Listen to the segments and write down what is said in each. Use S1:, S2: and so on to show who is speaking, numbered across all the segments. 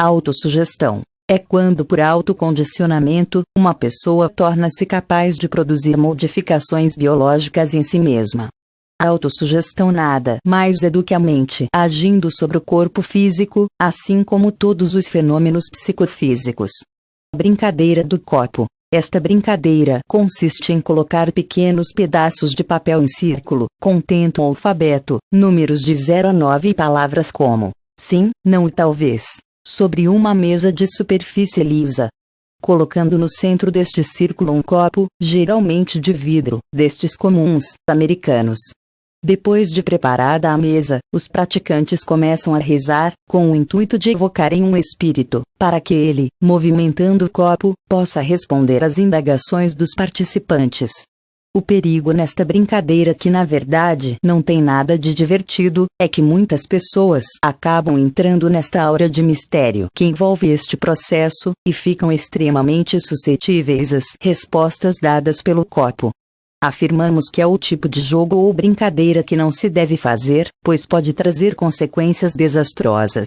S1: Autossugestão é quando, por autocondicionamento, uma pessoa torna-se capaz de produzir modificações biológicas em si mesma. A autossugestão nada mais é do que a mente agindo sobre o corpo físico, assim como todos os fenômenos psicofísicos. Brincadeira do copo. Esta brincadeira consiste em colocar pequenos pedaços de papel em círculo, contendo um alfabeto, números de 0 a 9 e palavras como sim, não e talvez, sobre uma mesa de superfície lisa. Colocando no centro deste círculo um copo, geralmente de vidro, destes comuns, americanos. Depois de preparada a mesa, os praticantes começam a rezar, com o intuito de evocarem um espírito, para que ele, movimentando o copo, possa responder às indagações dos participantes. O perigo nesta brincadeira, que na verdade não tem nada de divertido, é que muitas pessoas acabam entrando nesta aura de mistério que envolve este processo, e ficam extremamente suscetíveis às respostas dadas pelo copo. Afirmamos que é o tipo de jogo ou brincadeira que não se deve fazer, pois pode trazer consequências desastrosas.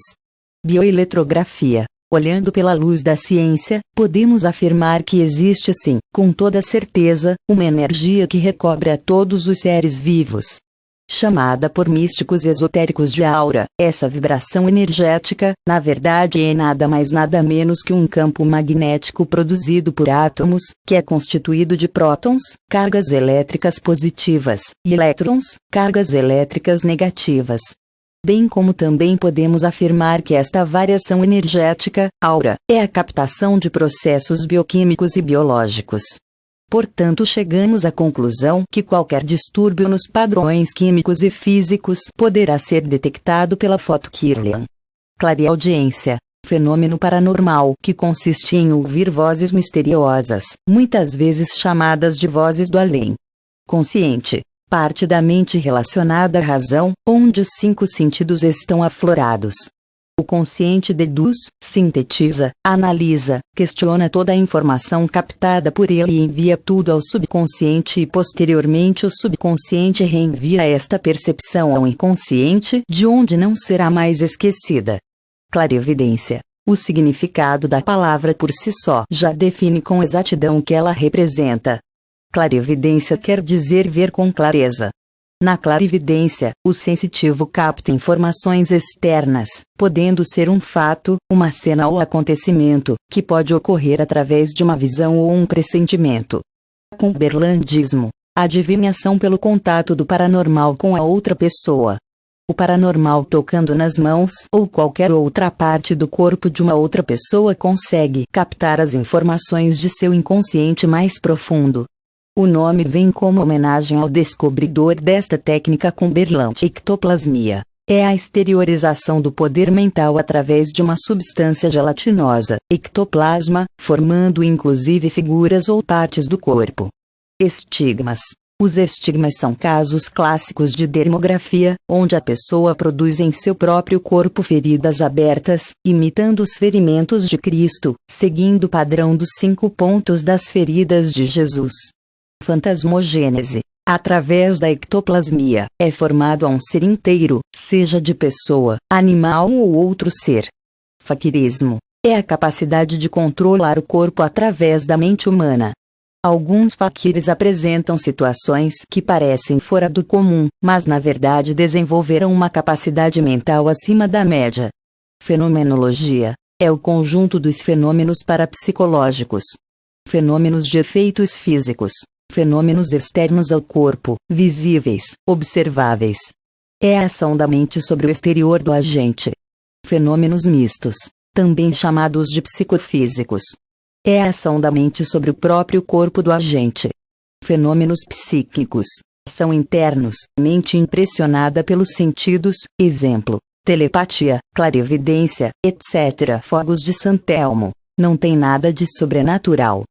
S1: Bioeletrografia. Olhando pela luz da ciência, podemos afirmar que existe sim, com toda certeza, uma energia que recobre a todos os seres vivos. Chamada por místicos esotéricos de aura, essa vibração energética, na verdade é nada mais nada menos que um campo magnético produzido por átomos, que é constituído de prótons, cargas elétricas positivas, e elétrons, cargas elétricas negativas. Bem como também podemos afirmar que esta variação energética, aura, é a captação de processos bioquímicos e biológicos. Portanto, chegamos à conclusão que qualquer distúrbio nos padrões químicos e físicos poderá ser detectado pela foto Kirlian. Clareaudiência. Fenômeno paranormal que consiste em ouvir vozes misteriosas, muitas vezes chamadas de vozes do além. Consciente. Parte da mente relacionada à razão, onde os 5 sentidos estão aflorados. O consciente deduz, sintetiza, analisa, questiona toda a informação captada por ele e envia tudo ao subconsciente, e posteriormente o subconsciente reenvia esta percepção ao inconsciente, de onde não será mais esquecida. Clarividência. O significado da palavra por si só já define com exatidão o que ela representa. Clarividência quer dizer ver com clareza. Na clarividência, o sensitivo capta informações externas, podendo ser um fato, uma cena ou acontecimento, que pode ocorrer através de uma visão ou um pressentimento. Cumberlandismo. Adivinhação pelo contato do paranormal com a outra pessoa. O paranormal tocando nas mãos ou qualquer outra parte do corpo de uma outra pessoa consegue captar as informações de seu inconsciente mais profundo. O nome vem como homenagem ao descobridor desta técnica, Cumberland. Ectoplasmia é a exteriorização do poder mental através de uma substância gelatinosa, ectoplasma, formando inclusive figuras ou partes do corpo. Estigmas. Os estigmas são casos clássicos de dermografia, onde a pessoa produz em seu próprio corpo feridas abertas, imitando os ferimentos de Cristo, seguindo o padrão dos 5 pontos das feridas de Jesus. Fantasmogênese. Através da ectoplasmia, é formado um ser inteiro, seja de pessoa, animal ou outro ser. Faquirismo. É a capacidade de controlar o corpo através da mente humana. Alguns faquires apresentam situações que parecem fora do comum, mas na verdade desenvolveram uma capacidade mental acima da média. Fenomenologia. É o conjunto dos fenômenos parapsicológicos. Fenômenos de efeitos físicos. Fenômenos externos ao corpo, visíveis, observáveis. É a ação da mente sobre o exterior do agente. Fenômenos mistos, também chamados de psicofísicos. É a ação da mente sobre o próprio corpo do agente. Fenômenos psíquicos são internos, mente impressionada pelos sentidos, exemplo, telepatia, clarividência, etc. Fogos de Santelmo. Não tem nada de sobrenatural.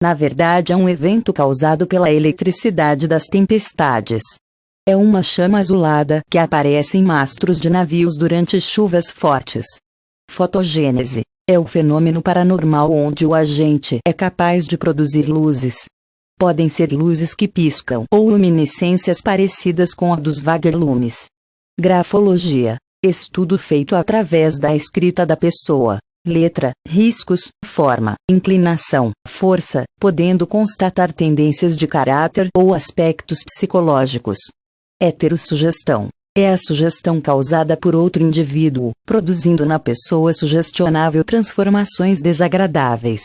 S1: Na verdade é um evento causado pela eletricidade das tempestades. É uma chama azulada que aparece em mastros de navios durante chuvas fortes. Fotogênese. É o fenômeno paranormal onde o agente é capaz de produzir luzes. Podem ser luzes que piscam ou luminescências parecidas com a dos vagalumes. Grafologia. Estudo feito através da escrita da pessoa. letra, riscos, forma, inclinação, força, podendo constatar tendências de caráter ou aspectos psicológicos. Heterossugestão é a sugestão causada por outro indivíduo, produzindo na pessoa sugestionável transformações desagradáveis.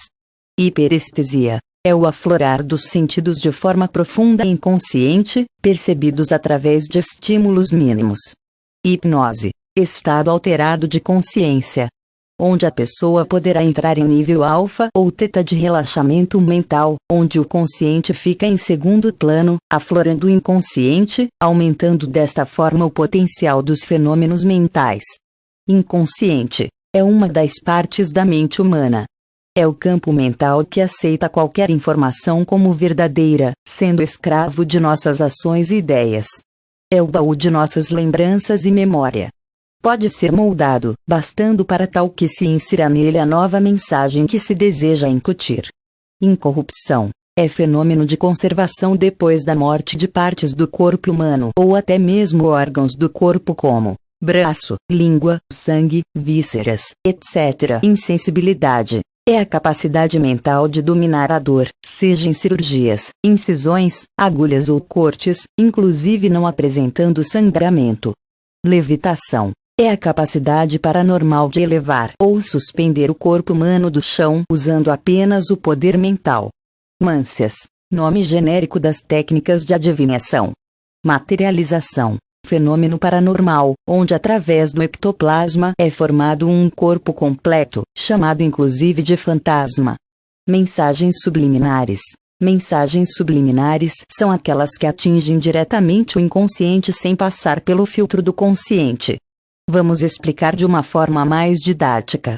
S1: Hiperestesia é o aflorar dos sentidos de forma profunda e inconsciente, percebidos através de estímulos mínimos. Hipnose, estado alterado de consciência, onde a pessoa poderá entrar em nível alfa ou teta de relaxamento mental, onde o consciente fica em segundo plano, aflorando o inconsciente, aumentando desta forma o potencial dos fenômenos mentais. Inconsciente é uma das partes da mente humana. É o campo mental que aceita qualquer informação como verdadeira, sendo escravo de nossas ações e ideias. É o baú de nossas lembranças e memória. Pode ser moldado, bastando para tal que se insira nele a nova mensagem que se deseja incutir. Incorrupção é fenômeno de conservação depois da morte de partes do corpo humano ou até mesmo órgãos do corpo como braço, língua, sangue, vísceras, etc. Insensibilidade é a capacidade mental de dominar a dor, seja em cirurgias, incisões, agulhas ou cortes, inclusive não apresentando sangramento. Levitação é a capacidade paranormal de elevar ou suspender o corpo humano do chão usando apenas o poder mental. Mâncias, nome genérico das técnicas de adivinhação. Materialização, fenômeno paranormal, onde através do ectoplasma é formado um corpo completo, chamado inclusive de fantasma. Mensagens subliminares. Mensagens subliminares são aquelas que atingem diretamente o inconsciente sem passar pelo filtro do consciente. Vamos explicar de uma forma mais didática.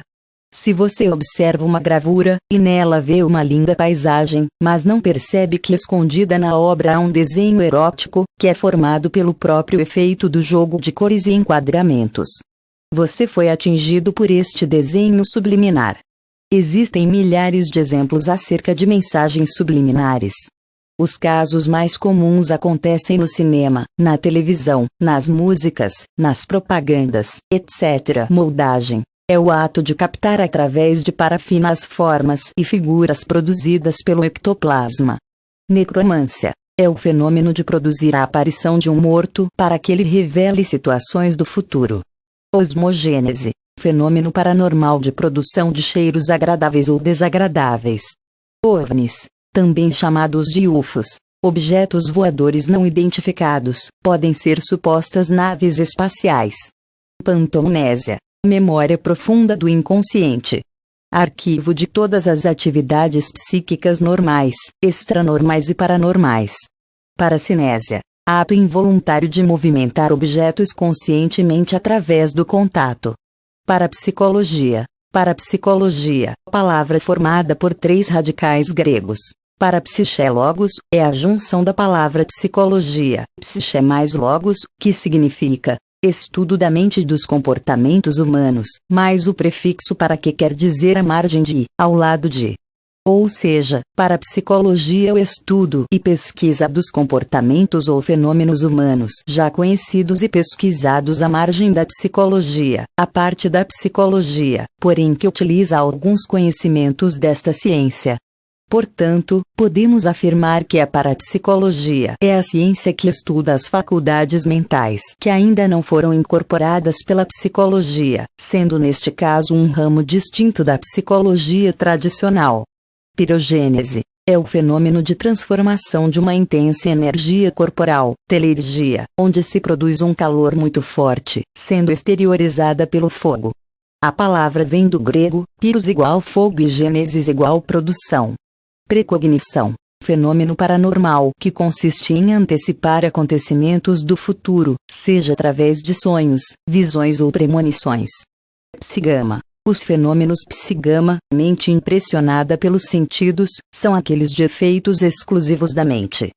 S1: Se você observa uma gravura, e nela vê uma linda paisagem, mas não percebe que escondida na obra há um desenho erótico, que é formado pelo próprio efeito do jogo de cores e enquadramentos. Você foi atingido por este desenho subliminar. Existem milhares de exemplos acerca de mensagens subliminares. Os casos mais comuns acontecem no cinema, na televisão, nas músicas, nas propagandas, etc. Moldagem é o ato de captar através de parafina as formas e figuras produzidas pelo ectoplasma. Necromância é o fenômeno de produzir a aparição de um morto para que ele revele situações do futuro. Osmogênese, fenômeno paranormal de produção de cheiros agradáveis ou desagradáveis. OVNIs, também chamados de UFOs, objetos voadores não identificados, podem ser supostas naves espaciais. Pantomnésia, memória profunda do inconsciente. Arquivo de todas as atividades psíquicas normais, extranormais e paranormais. Paracinésia, ato involuntário de movimentar objetos conscientemente através do contato. Parapsicologia. Parapsicologia, palavra formada por 3 radicais gregos. Parapsiché logos, é a junção da palavra psicologia, psiché mais logos, que significa estudo da mente e dos comportamentos humanos, mais o prefixo para que quer dizer a margem de, ao lado de. Ou seja, parapsicologia é o estudo e pesquisa dos comportamentos ou fenômenos humanos já conhecidos e pesquisados à margem da psicologia, a parte da psicologia, porém que utiliza alguns conhecimentos desta ciência. Portanto, podemos afirmar que a parapsicologia é a ciência que estuda as faculdades mentais que ainda não foram incorporadas pela psicologia, sendo neste caso um ramo distinto da psicologia tradicional. Pirogênese é o fenômeno de transformação de uma intensa energia corporal, telergia, onde se produz um calor muito forte, sendo exteriorizada pelo fogo. A palavra vem do grego, piros igual fogo e gênesis igual produção. Precognição, fenômeno paranormal que consiste em antecipar acontecimentos do futuro, seja através de sonhos, visões ou premonições. Psigama. Os fenômenos psigama, mente impressionada pelos sentidos, são aqueles de efeitos exclusivos da mente.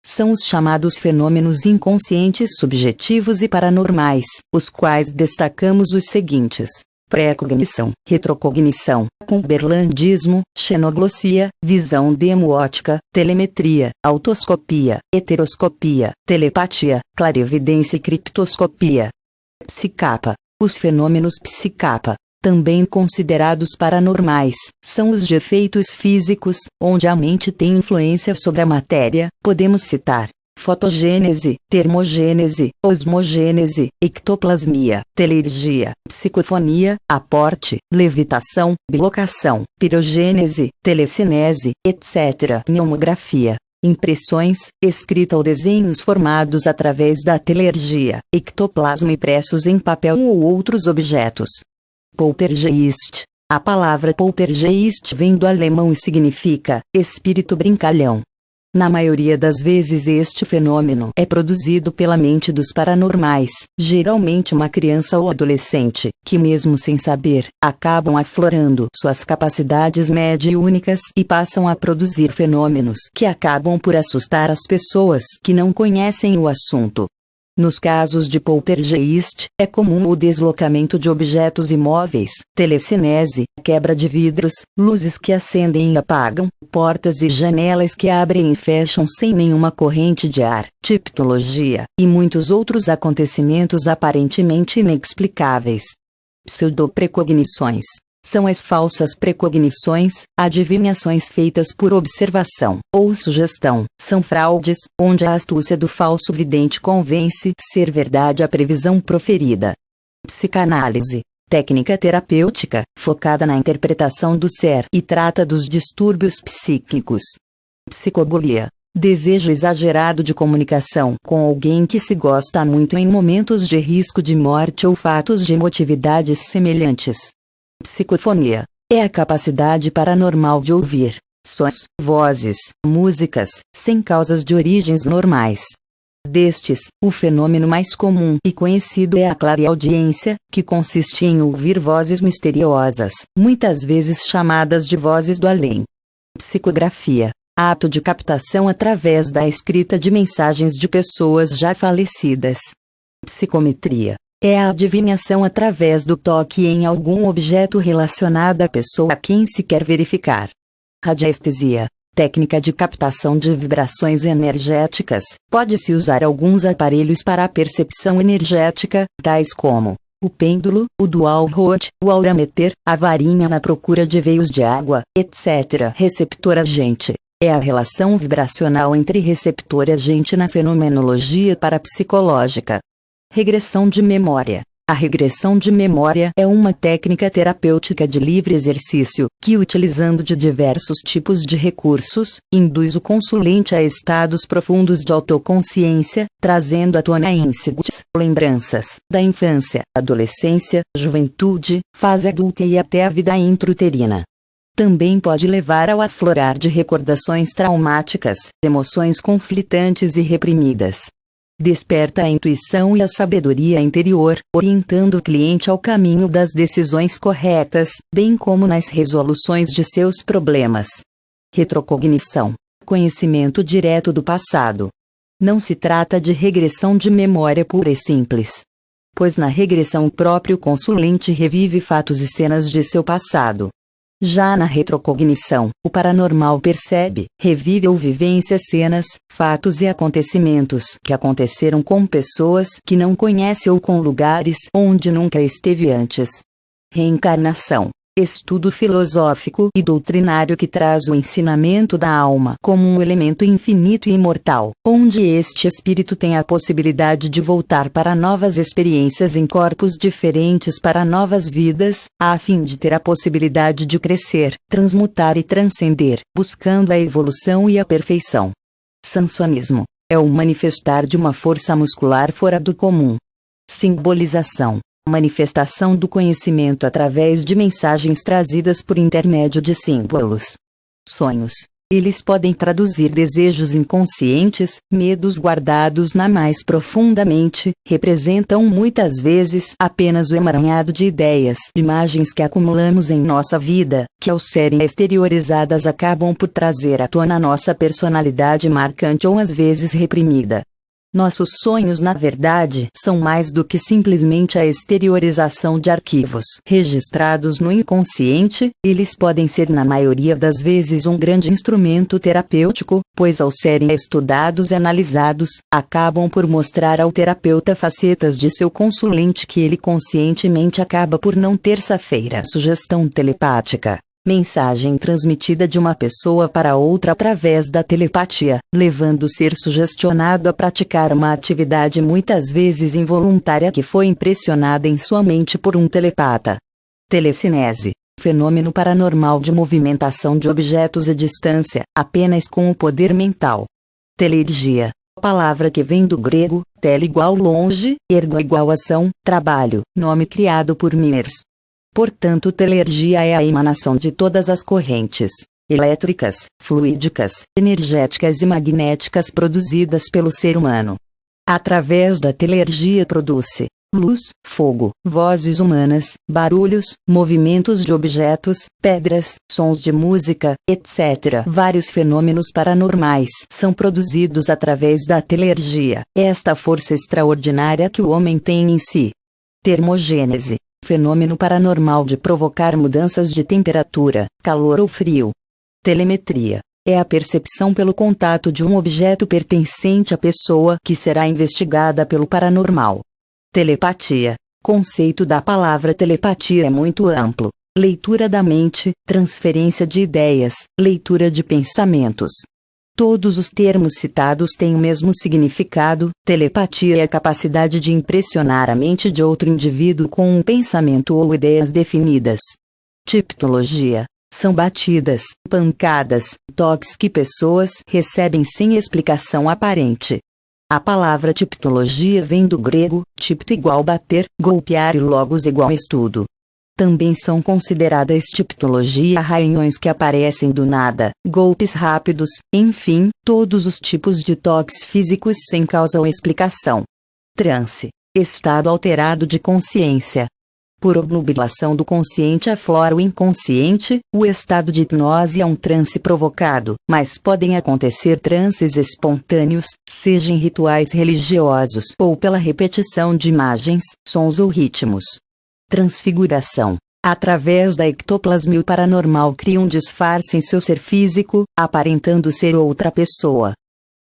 S1: São os chamados fenômenos inconscientes subjetivos e paranormais, os quais destacamos os seguintes: precognição, retrocognição, cumberlandismo, xenoglossia, visão demoótica, telemetria, autoscopia, heteroscopia, telepatia, clarividência e criptoscopia. Psicapa. Os fenômenos psicapa, Também considerados paranormais, são os de efeitos físicos, onde a mente tem influência sobre a matéria. Podemos citar fotogênese, termogênese, osmogênese, ectoplasmia, telergia, psicofonia, aporte, levitação, bilocação, pirogênese, telecinese, etc. Pneumografia, impressões, escrita ou desenhos formados através da telergia, ectoplasma impressos em papel ou outros objetos. Poltergeist. A palavra poltergeist vem do alemão e significa espírito brincalhão. Na maioria das vezes este fenômeno é produzido pela mente dos paranormais, geralmente uma criança ou adolescente, que mesmo sem saber, acabam aflorando suas capacidades mediúnicas e passam a produzir fenômenos que acabam por assustar as pessoas que não conhecem o assunto. Nos casos de poltergeist, é comum o deslocamento de objetos imóveis, telecinese, quebra de vidros, luzes que acendem e apagam, portas e janelas que abrem e fecham sem nenhuma corrente de ar, tipologia, e muitos outros acontecimentos aparentemente inexplicáveis. Pseudoprecognições. São as falsas precognições, adivinhações feitas por observação ou sugestão. São fraudes, onde a astúcia do falso vidente convence ser verdade a previsão proferida. Psicanálise. Técnica terapêutica, focada na interpretação do ser e trata dos distúrbios psíquicos. Psicobulia. Desejo exagerado de comunicação com alguém que se gosta muito em momentos de risco de morte ou fatos de emotividades semelhantes. Psicofonia. É a capacidade paranormal de ouvir sons, vozes, músicas, sem causas de origens normais. Destes, o fenômeno mais comum e conhecido é a clareaudiência, que consiste em ouvir vozes misteriosas, muitas vezes chamadas de vozes do além. Psicografia. Ato de captação através da escrita de mensagens de pessoas já falecidas. Psicometria. É a adivinhação através do toque em algum objeto relacionado à pessoa a quem se quer verificar. Radiestesia. Técnica de captação de vibrações energéticas. Pode-se usar alguns aparelhos para a percepção energética, tais como o pêndulo, o dual rod, o aurameter, a varinha na procura de veios de água, etc. Receptor-agente. É a relação vibracional entre receptor e agente na fenomenologia parapsicológica. Regressão de memória. A regressão de memória é uma técnica terapêutica de livre exercício, que utilizando de diversos tipos de recursos, induz o consulente a estados profundos de autoconsciência, trazendo à tona insights, lembranças, da infância, adolescência, juventude, fase adulta e até a vida intrauterina. Também pode levar ao aflorar de recordações traumáticas, emoções conflitantes e reprimidas. Desperta a intuição e a sabedoria interior, orientando o cliente ao caminho das decisões corretas, bem como nas resoluções de seus problemas. Retrocognição. Conhecimento direto do passado. Não se trata de regressão de memória pura e simples, pois na regressão o próprio consulente revive fatos e cenas de seu passado. Já na retrocognição, o paranormal percebe, revive ou vivencia cenas, fatos e acontecimentos que aconteceram com pessoas que não conhece ou com lugares onde nunca esteve antes. Reencarnação. Estudo filosófico e doutrinário que traz o ensinamento da alma como um elemento infinito e imortal, onde este espírito tem a possibilidade de voltar para novas experiências em corpos diferentes para novas vidas, a fim de ter a possibilidade de crescer, transmutar e transcender, buscando a evolução e a perfeição. Sansonismo. É o manifestar de uma força muscular fora do comum. Simbolização. Manifestação do conhecimento através de mensagens trazidas por intermédio de símbolos. Sonhos. Eles podem traduzir desejos inconscientes, medos guardados na mais profunda mente, representam muitas vezes apenas o emaranhado de ideias, imagens que acumulamos em nossa vida, que ao serem exteriorizadas acabam por trazer à tona nossa personalidade marcante ou às vezes reprimida. Nossos sonhos, na verdade, são mais do que simplesmente a exteriorização de arquivos registrados no inconsciente. Eles podem ser, na maioria das vezes, um grande instrumento terapêutico, pois, ao serem estudados e analisados, acabam por mostrar ao terapeuta facetas de seu consulente que ele conscientemente acaba por não ter-feira. Sugestão telepática. Mensagem transmitida de uma pessoa para outra através da telepatia, levando o ser sugestionado a praticar uma atividade muitas vezes involuntária que foi impressionada em sua mente por um telepata. Telecinese. Fenômeno paranormal de movimentação de objetos à distância, apenas com o poder mental. Telergia. Palavra que vem do grego, tele igual longe, ergo igual ação, trabalho, nome criado por Myers. Portanto, telergia é a emanação de todas as correntes elétricas, fluídicas, energéticas e magnéticas produzidas pelo ser humano. Através da telergia produz-se luz, fogo, vozes humanas, barulhos, movimentos de objetos, pedras, sons de música, etc. Vários fenômenos paranormais são produzidos através da telergia, esta força extraordinária que o homem tem em si. Termogênese. Fenômeno paranormal de provocar mudanças de temperatura, calor ou frio. Telemetria. É a percepção pelo contato de um objeto pertencente à pessoa que será investigada pelo paranormal. Telepatia. Conceito da palavra telepatia é muito amplo. Leitura da mente, transferência de ideias, leitura de pensamentos. Todos os termos citados têm o mesmo significado. Telepatia é a capacidade de impressionar a mente de outro indivíduo com um pensamento ou ideias definidas. Tipologia. São batidas, pancadas, toques que pessoas recebem sem explicação aparente. A palavra tipologia vem do grego, tipto igual bater, golpear e logos igual estudo. Também são consideradas tipologia arranhões que aparecem do nada, golpes rápidos, enfim, todos os tipos de toques físicos sem causa ou explicação. Transe. Estado alterado de consciência. Por obnubilação do consciente aflora o inconsciente, o estado de hipnose é um transe provocado, mas podem acontecer transes espontâneos, seja em rituais religiosos ou pela repetição de imagens, sons ou ritmos. Transfiguração. Através da ectoplasmia o paranormal cria um disfarce em seu ser físico, aparentando ser outra pessoa.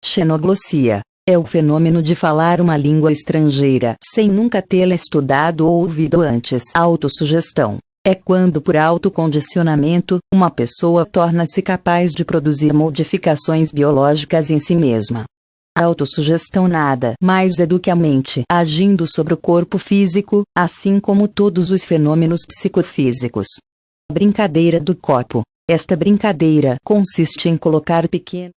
S1: Xenoglossia. É o fenômeno de falar uma língua estrangeira sem nunca tê-la estudado ou ouvido antes. Autossugestão. É quando, por autocondicionamento, uma pessoa torna-se capaz de produzir modificações biológicas em si mesma. A autossugestão nada mais é do que a mente agindo sobre o corpo físico, assim como todos os fenômenos psicofísicos. Brincadeira do copo. Esta brincadeira consiste em colocar pequenos